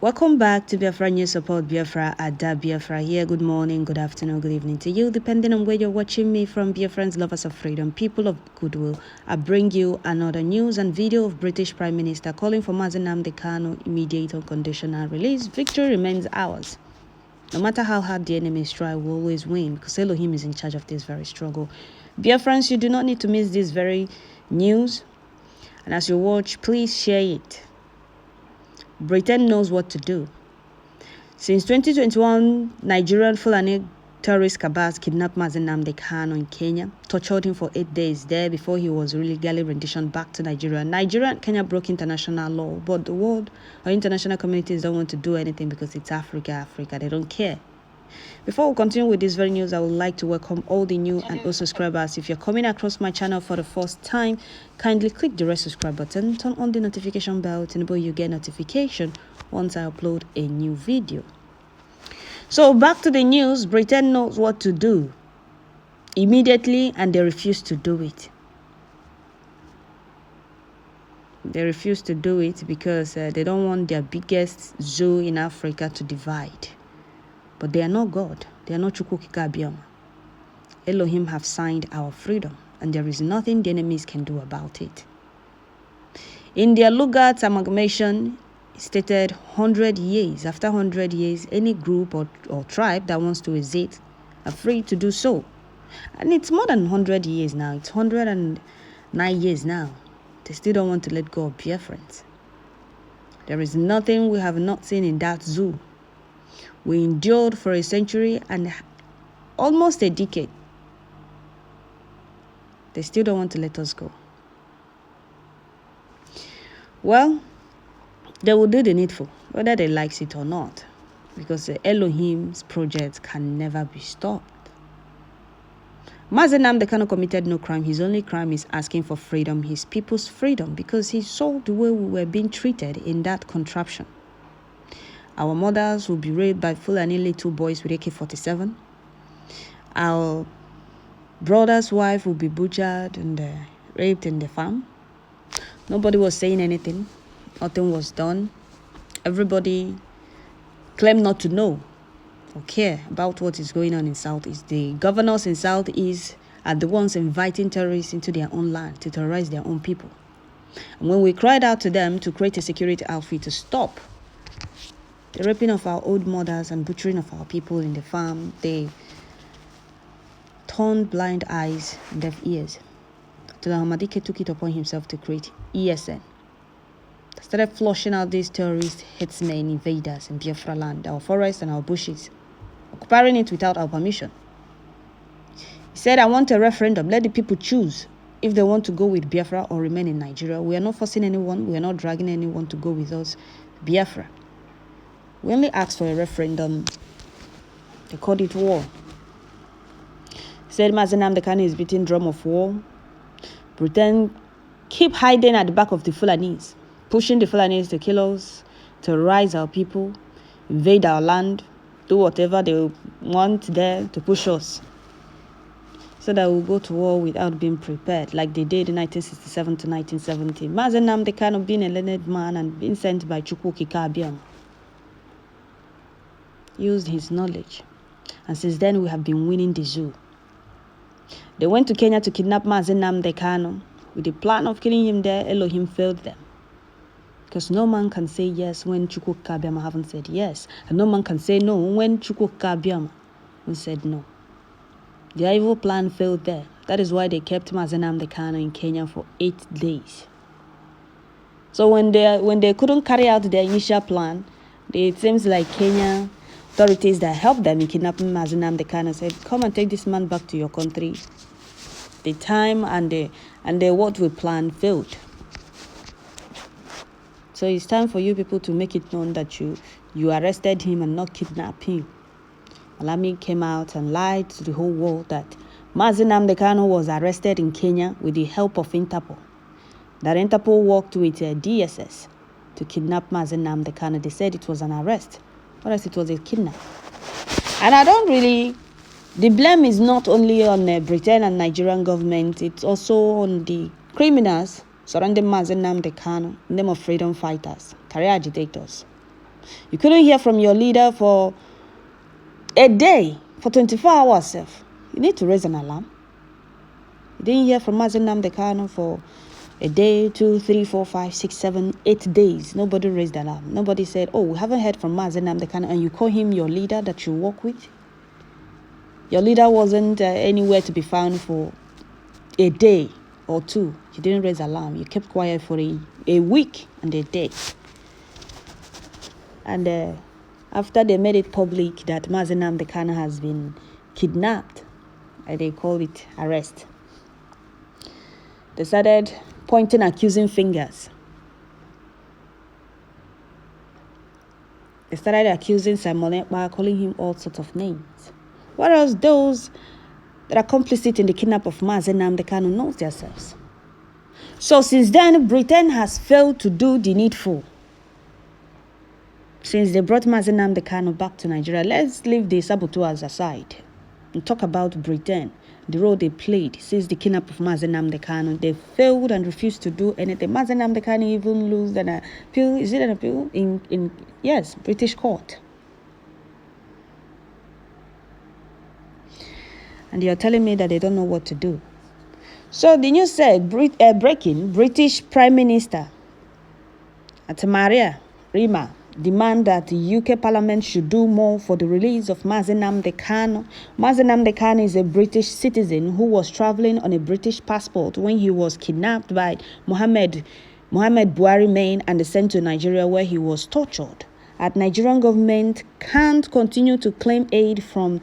Welcome back to Biafra News. Support Biafra at Biafra here. Good morning, good afternoon, good evening to you, depending on where you're watching me from. Biafrans, lovers of freedom, people of goodwill, I bring you another news and video of British Prime Minister calling for Mazi Nnamdi Kanu immediate unconditional release. Victory remains ours. No matter how hard the enemies try, we'll always win because Elohim is in charge of this very struggle. Biafrans, you do not need to miss this very news. And as you watch, please share it. Britain knows what to do. Since 2021, Nigerian Fulani terrorist cabals kidnapped Mazi Nnamdi Kanu in Kenya, tortured him for 8 days there before he was illegally renditioned back to Nigeria. Nigeria and Kenya broke international law, but the world or international communities don't want to do anything because it's Africa. They don't care. Before we continue with this very news, I would like to welcome all the new and old subscribers. If you're coming across my channel for the first time, kindly click the red subscribe button, turn on the notification bell to enable you get notification once I upload a new video. So back to the news. Britain knows what to do immediately and they refuse to do it. They refuse to do it because they don't want their biggest zoo in Africa to divide. But they are not God. They are not Chukwukika. Elohim have signed our freedom, and there is nothing the enemies can do about it. In their Lugard amalgamation, it stated 100 years. After 100 years, any group or tribe that wants to exit are free to do so. And it's more than 100 years now. It's 109 years now. They still don't want to let go of Biafrans. There is nothing we have not seen in that zoo. We endured for a century and almost a decade. They still don't want to let us go. Well, they will do the needful, whether they like it or not, because Elohim's project can never be stopped. Mazi Nnamdi Kanu committed no crime. His only crime is asking for freedom, his people's freedom, because he saw the way we were being treated in that contraption. Our mothers will be raped by Fulani little boys with AK-47. Our brother's wife will be butchered and raped in the farm. Nobody was saying anything. Nothing was done. Everybody claimed not to know or care about what is going on in Southeast. The governors in Southeast are the ones inviting terrorists into their own land to terrorize their own people. And when we cried out to them to create a security outfit to stop the raping of our old mothers and butchering of our people in the farm, they turned blind eyes and deaf ears. So Ohamadike took it upon himself to create ESN. They started flushing out these terrorist headsmen, invaders in Biafra land, our forests and our bushes, occupying it without our permission. He said, I want a referendum. Let the people choose if they want to go with Biafra or remain in Nigeria. We are not forcing anyone. We are not dragging anyone to go with us. Biafra. We only asked for a referendum. They called it war. Said Mazi Nnamdi Kanu is beating drum of war. Britain keep hiding at the back of the Fulanis, pushing the Fulanis to kill us, terrorize our people, invade our land, do whatever they want there to push us, so that we'll go to war without being prepared, like they did in 1967 to 1970. Mazi Nnamdi Kanu being a learned man and being sent by Chukwukika used his knowledge, and since then we have been winning the zoo. They went to Kenya to kidnap Mazi Nnamdi Kanu with the plan of killing him there. Elohim failed them, because no man can say yes when Chukwukika haven't said yes, and no man can say no when Chukwukika said no. Their evil plan failed there. That is why they kept Mazi Nnamdi Kanu in Kenya for 8 days. So when they couldn't carry out their initial plan, it seems like Kenya authorities that helped them in kidnapping Mazi Nnamdi Kanu said, come and take this man back to your country. The time and the what we planned failed. So it's time for you people to make it known that you arrested him and not kidnapped him. Alami came out and lied to the whole world that Mazi Nnamdi Kanu was arrested in Kenya with the help of Interpol. That Interpol worked with DSS to kidnap Mazi Nnamdi Kanu. They said it was an arrest, whereas it was a kidnap. And I don't really... The blame is not only on Britain and Nigerian government, it's also on the criminals surrounding Mazi Nnamdi Kanu, in the name of freedom fighters, career agitators. You couldn't hear from your leader for a day, for 24 hours. You need to raise an alarm. You didn't hear from Mazi Nnamdi Kanu for a day, 2, 3, 4, 5, 6, 7, 8 days. Nobody raised the alarm. Nobody said, oh, we haven't heard from Mazi Nnamdi Kanu, and you call him your leader that you work with. Your leader wasn't anywhere to be found for a day or two. You didn't raise alarm. You kept quiet for a week and a day. And after they made it public that Mazi Nnamdi Kanu has been kidnapped, they call it arrest, they started pointing accusing fingers. They started accusing Simon Ekpa, calling him all sorts of names. Whereas those that are complicit in the kidnap of Mazi Nnamdi Kanu knows themselves. So since then, Britain has failed to do the needful. Since they brought Mazi Nnamdi Kanu back to Nigeria, let's leave the saboteurs aside and talk about Britain, the role they played since the kidnap of Mazi Nnamdi Kanu. They failed and refused to do anything. Mazi Nnamdi Kanu even lose an appeal. Is it an appeal? Yes, British court. And you're telling me that they don't know what to do. So the news said, breaking, British Prime Minister Maria Rima demand that the UK Parliament should do more for the release of Mazi Nnamdi Kanu. Mazi Nnamdi Kanu is a British citizen who was traveling on a British passport when he was kidnapped by Mohammed Buhari Main and sent to Nigeria, where he was tortured. The Nigerian government can't continue to claim aid from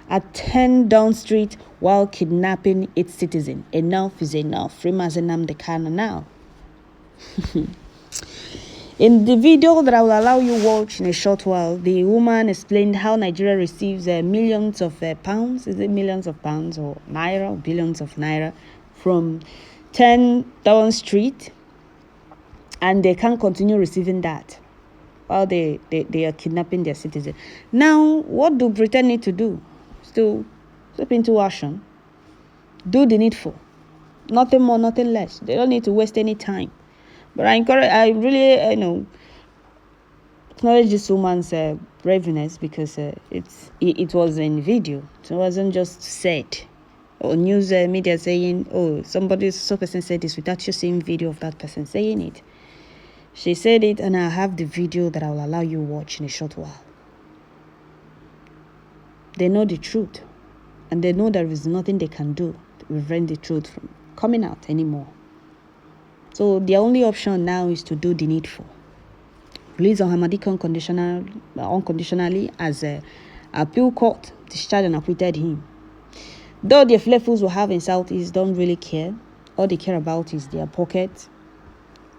at 10 Down Street while kidnapping its citizen. Enough is enough. Free Mazi Nnamdi Kanu now. In the video that I will allow you watch in a short while, the woman explained how Nigeria receives millions of pounds. Is it millions of pounds or naira, or billions of naira from 10 Down Street, and they can't continue receiving that while they are kidnapping their citizen. Now, what do Britain need to do? To step into action, do the needful, nothing more, nothing less. They don't need to waste any time. But I really acknowledge this woman's braveness, because it was in video. So it wasn't just said or news media saying, oh, so person said this, without you seeing video of that person saying it. She said it, and I have the video that I will allow you watch in a short while. They know the truth, and they know there is nothing they can do to prevent the truth from coming out anymore. So their only option now is to do the needful. Release ohamadike unconditionally, as a appeal court discharged and acquitted him. Though the fools will have in Southeast don't really care. All they care about is their pocket,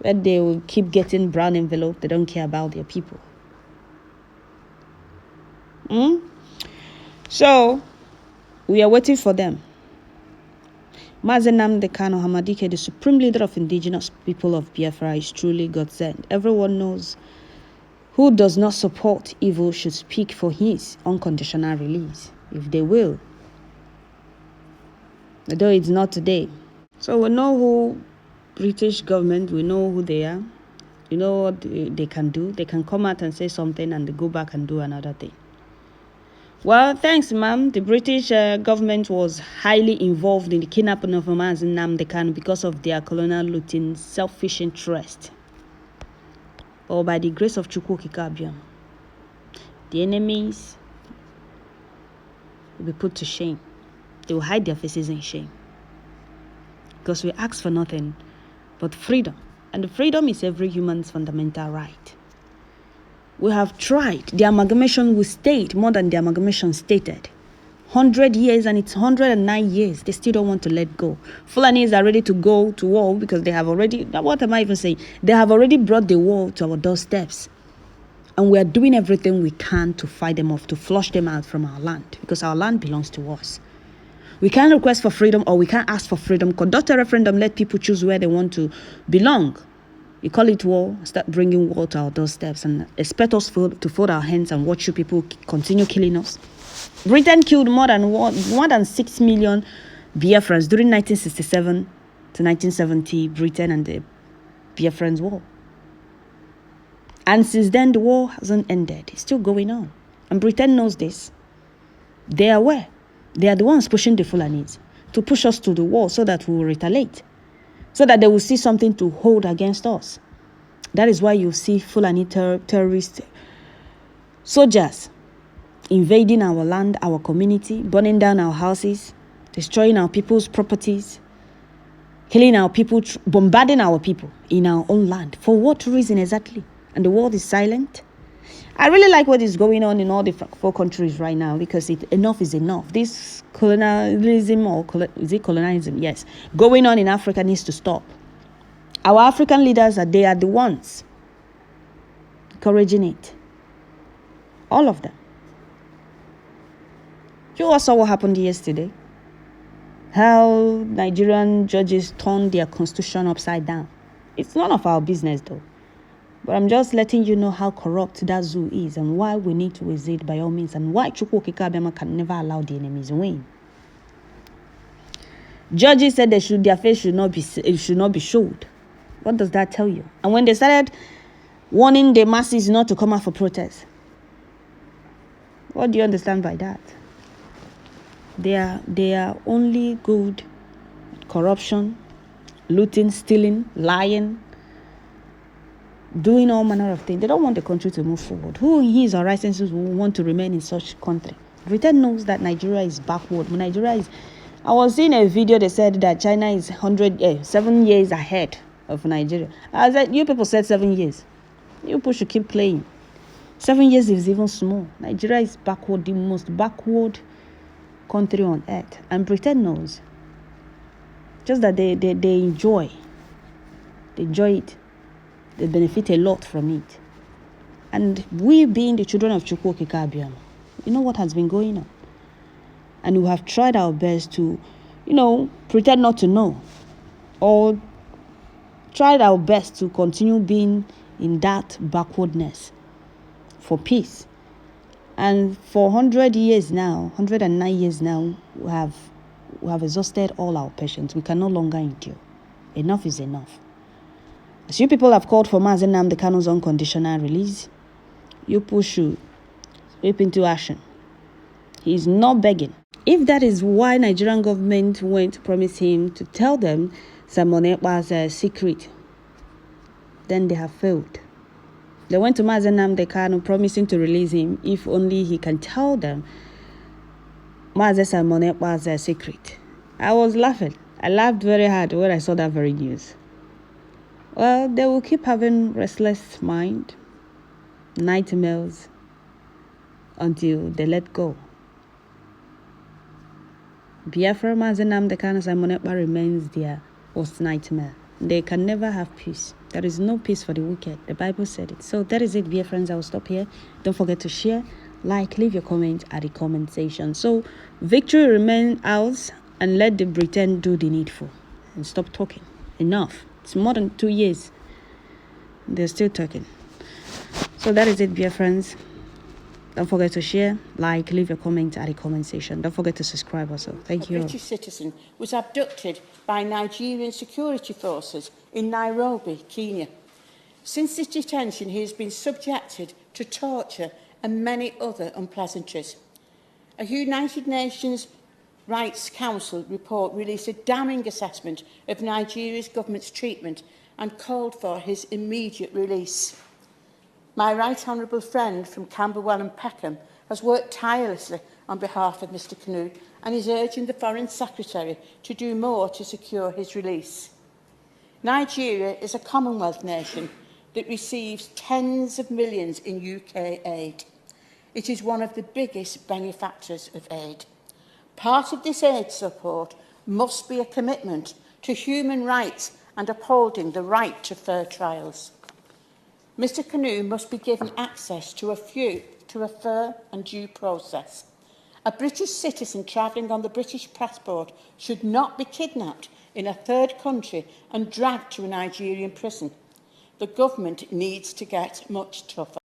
where they will keep getting brown envelope. They don't care about their people. So we are waiting for them. Mazi Nnamdi Kanu Ohamadike, the supreme leader of indigenous people of Biafra, is truly God-sent. Everyone knows who does not support evil should speak for his unconditional release, if they will. Although it's not today. So we know who British government, we know who they are. You know what they can do. They can come out and say something and they go back and do another thing. Well, thanks, ma'am. The British government was highly involved in the kidnapping of Mazi Nnamdi Kanu because of their colonial looting, selfish interest. Or by the grace of Chukwu Kikabiam, the enemies will be put to shame. They will hide their faces in shame. Because we ask for nothing but freedom. And the freedom is every human's fundamental right. We have tried. The amalgamation will state more than the amalgamation stated. 100 years, and it's 109 years. They still don't want to let go. Fulanis are ready to go to war because they have already, what am I even saying? They have already brought the war to our doorsteps. And we are doing everything we can to fight them off, to flush them out from our land, because our land belongs to us. We can't request for freedom, or we can't ask for freedom. Conduct a referendum, let people choose where they want to belong. You call it war, start bringing war to our doorsteps, and expect us to fold our hands and watch you people continue killing us. Britain killed more than 6 million Biafrans during 1967 to 1970, Britain and the Biafrans war. And since then, the war hasn't ended. It's still going on. And Britain knows this. They are aware. They are the ones pushing the Fulanis to push us to the wall so that we will retaliate, so that they will see something to hold against us. That is why you see Fulani terrorist soldiers invading our land, our community, burning down our houses, destroying our people's properties, killing our people, bombarding our people in our own land. For what reason exactly? And the world is silent. I really like what is going on in all the four countries right now, because enough is enough. This colonialism, or is it colonialism? Yes. Going on in Africa needs to stop. Our African leaders, they are the ones encouraging it. All of them. You all saw what happened yesterday. How Nigerian judges turned their constitution upside down. It's none of our business though. But I'm just letting you know how corrupt that zoo is and why we need to resist by all means, and why Chukwuokike Abịama can never allow the enemies to win. Judges said their face should not be showed. What does that tell you? And when they started warning the masses not to come out for protests, what do you understand by that? They are only good at corruption, looting, stealing, lying, doing all manner of things. They don't want the country to move forward. Who in his or right senses will want to remain in such country? Britain knows that Nigeria is backward. I was seeing a video that said that China is 7 years ahead of Nigeria. I was like, you people said 7 years. You people should keep playing. 7 years is even small. Nigeria is backward, the most backward country on earth. And Britain knows. Just that they enjoy. They enjoy it. They benefit a lot from it. And we, being the children of Chukwuokike Abịama, you know what has been going on. And we have tried our best to, pretend not to know. Or tried our best to continue being in that backwardness for peace. And for 109 years now, we have exhausted all our patience. We can no longer endure. Enough is enough. As you people have called for Mazi Nnamdi Kanu's unconditional release, you push to whip into action. He is not begging. If that is why Nigerian government went to promise him to tell them Simon Ekpa's secret, then they have failed. They went to Mazi Nnamdi Kanu promising to release him if only he can tell them Mazi Simon Ekpa's secret. I was laughing. I laughed very hard when I saw that very news. Well, they will keep having restless mind, nightmares, until they let go. Biafra, Mazi Nnamdi Kanu, Simon Ekpa remains their worst nightmare. They can never have peace. There is no peace for the wicked. The Bible said it. So that is it, dear friends. I will stop here. Don't forget to share, like, leave your comment at the comment section. So victory remains ours, and let the Britain do the needful and stop talking. Enough. It's more than 2 years. They're still talking. So that is it, dear friends. Don't forget to share, like, leave your comment at the comment section. Don't forget to subscribe also. Thank you. A British citizen was abducted by Nigerian security forces in Nairobi, Kenya. Since his detention, he has been subjected to torture and many other unpleasantries. A United Nations Rights Council report released a damning assessment of Nigeria's government's treatment and called for his immediate release. My right honourable friend from Camberwell and Peckham has worked tirelessly on behalf of Mr Kanu and is urging the Foreign Secretary to do more to secure his release. Nigeria is a Commonwealth nation that receives tens of millions in UK aid. It is one of the biggest benefactors of aid. Part of this aid support must be a commitment to human rights and upholding the right to fair trials. Mr Kanu must be given access to a fair and due process. A British citizen travelling on the British passport should not be kidnapped in a third country and dragged to a Nigerian prison. The government needs to get much tougher.